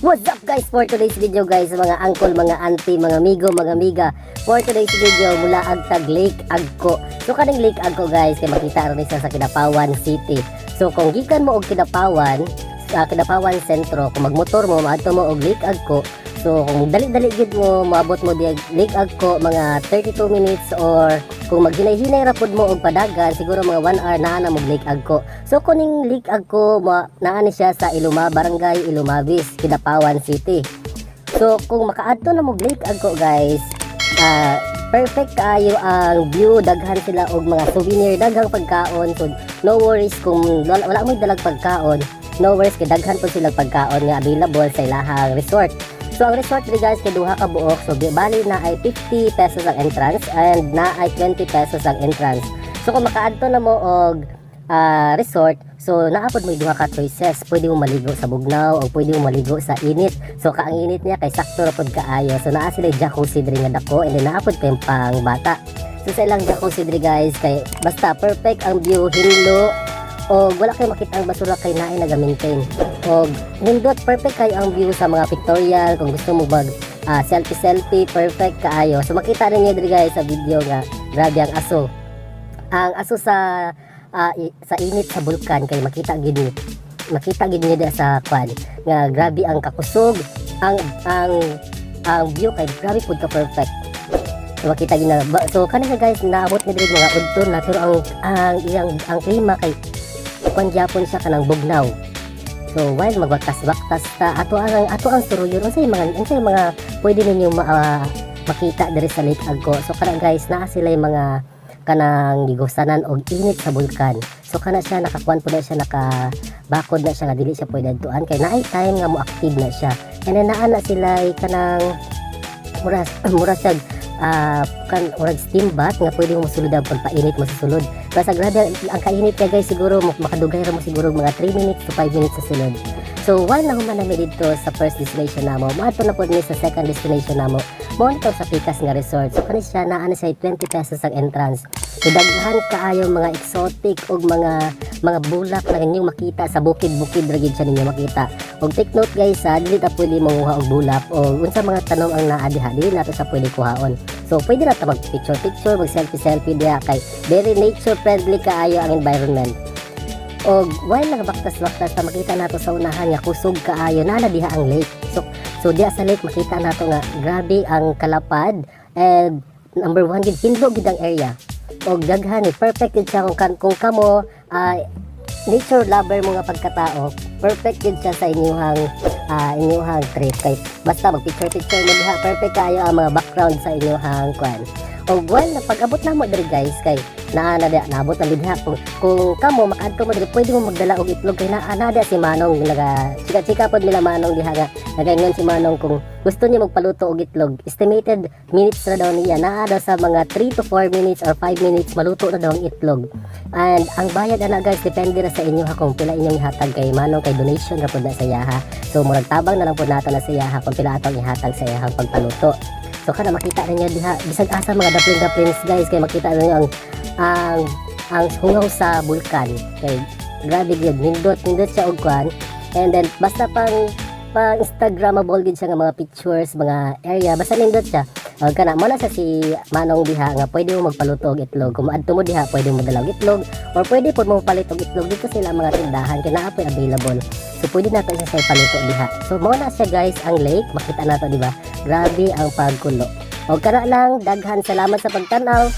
What's up guys, for today's video guys, mga uncle, mga auntie, mga amigo, mga amiga, for today's video mula agtag Lake Agco. So kaning Lake Agco guys, kay makita ron isa sa Kidapawan City. So kung gikan mo og Kidapawan, sa Kidapawan Sentro, kung magmotor mo maadto mo og Lake Agco. So kung dali-dali gid mo maabot mo di Lake Agco mga 32 minutes, or kung maghinay-hinay ra pud mo og padagan siguro mga 1 hour naa na mo Lake Agco. So kuning Lake Agco naa ni siya sa Iluma, Barangay Ilumavis, Kidapawan City. So kung makaadto na mo Lake Agco guys, perfect kaayo ang view, daghan sila og mga souvenir, daghang pagkaon. So no worries kung wala mo dalag pagkaon, no worries kay daghan po silang pagkaon nga available sa ilahang resort. So ang resort diri guys kay duha ka buok. So bali na ay 50 pesos ang entrance and na ay 20 pesos ang entrance. So kung makaadto na mo og resort, so naapod mo duha ka choices. Pwede mo maligo sa bugnaw o pwede mo maligo sa init. So kaang init niya kay sakto ra pod kaayo. So naa sila jacuzzi diri nga dako, and then naapod kay pang bata. So sa ilang jacuzzi diri guys kay basta perfect ang view, hinlo o wala kayo makita ang basura kay naay naga-maintain. O nindot perfect kayo ang view sa mga pictorial kung gusto mo mag selfie perfect kaayo. So makita ninyo diri guys sa video nga grabe ang aso. Ang aso sa init sa bulkan kay makita gid niyo sa kwan nga grabe ang kakusog, ang view kay grabe pud ka perfect. So makita gid na. So kanina guys naabot ni diri mga udton na, pero ang klima kay kung Japon siya kanang bugnaw. So while magwakas-wakas ta ato ang suruyon unsay mga pwede ninyo makita diri sa Lake Agco. So kana guys naa sila yung mga kanang gigusanan og init sa bulkan. So kana siya nakakuan po na siya, nakabakod na siya nga dili siya pwede adtuan kay naay time nga mo active na siya. And then naa na sila kanang mura siya urag steam bath nga pwede mo masulod ang pagpainit mo sa sulod. Basta grabe ang kainit niya guys, siguro makadugay ra mo siguro mga 3 minutes to 5 minutes sa sulod. So while nahuman na dito sa first destination namo, maadto na po ni sa second destination namo, mo nito sa Picas nga resort. So kani siya naa siya 20 pesos ang entrance. So daghan kaayo mga exotic og mga bulak na inyong makita sa bukid-bukid ra gid siya ninyo makita. Og take note guys, dili ta pwede manguha og bulak o unsa mga tanom ang naa diha, dili nato sa pwede kuhaon. So pwede na ta mag picture, mag selfie diha kay very nature friendly kaayo ang environment. Og while nakabaktas-baktas ta makita nato sa unahan nga kusog kaayo na diha ang lake. So diha sa lake makita nato nga grabe ang kalapad, and number 1 gid hinlo gid ang area. Og daghan perfect gid siya kung kamo nature lover mo nga pagkatao, perfect gid siya sa inyong trip kay basta mag picture mo diha, perfect kayo ang mga background sa inyong kwan. Og while napag-abot na mo diri guys kay naabot na diha kung kamo makaadto mo diri pwede mo magdala og itlog kay naa si Manong chika pod nila Manong diha nga nagaingon si Manong kung gusto niya magpaluto og itlog. Estimated minutes na daw niya, naa daw sa mga 3 to 4 minutes or 5 minutes maluto na daw ang itlog. And ang bayad ana guys depende na sa inyo kung pila inyong ihatag kay Manong, kay donation ra pod na sa iyaha. So murag tabang na lang pod nato na sa iyaha kung pila atong ihatag sa iyahang pagpaluto. So kada makita ninyo diha bisag asa mga daplin guys kay makita ninyo ang hungaw sa bulkan kay grabe gyud, nindot siya og kwan. And then basta pang instagramable gid siya nga mga pictures, mga area, basta nindot siya. Kana mo na sa si Manong diha nga pwede mo magpaluto og itlog. Kung maadto mo diha pwede mo dala og itlog, or pwede pod mo palit og itlog dito sila mga tindahan kay naa po'y available. So pwede nato siya sa paluto diha. So mo na siya guys ang lake, makita nato di ba? Grabe ang pagkulo. Og kana lang, daghan salamat sa pagtan-aw.